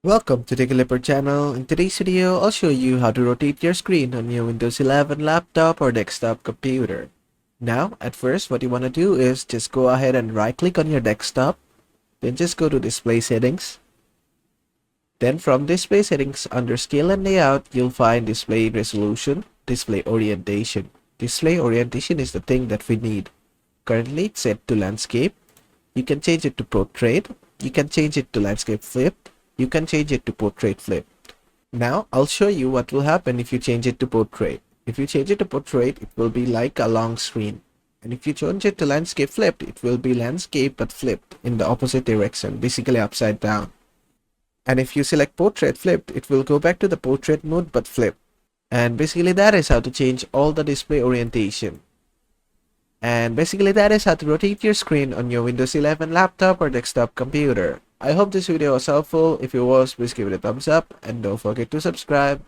Welcome to the Clipper channel. In today's video, I'll show you how to rotate your screen on your Windows 11 laptop or desktop computer. Now, at first, what you want to do is just go ahead and right-click on your desktop, then just go to Display Settings. Then from Display Settings, under Scale and Layout, you'll find Display Resolution, Display Orientation. Display Orientation is the thing that we need. Currently, it's set to Landscape. You can change it to Portrait. You can change it to Landscape Flip. You can change it to Portrait Flip. Now, I'll show you what will happen if you change it to Portrait. If you change it to Portrait, it will be like a long screen. And if you change it to Landscape Flipped, it will be Landscape but flipped in the opposite direction, basically upside down. And if you select Portrait Flipped, it will go back to the Portrait mode but flipped. And basically that is how to change all the display orientation. And basically that is how to rotate your screen on your Windows 11 laptop or desktop computer. I hope this video was helpful. If it was, please give it a thumbs up and don't forget to subscribe.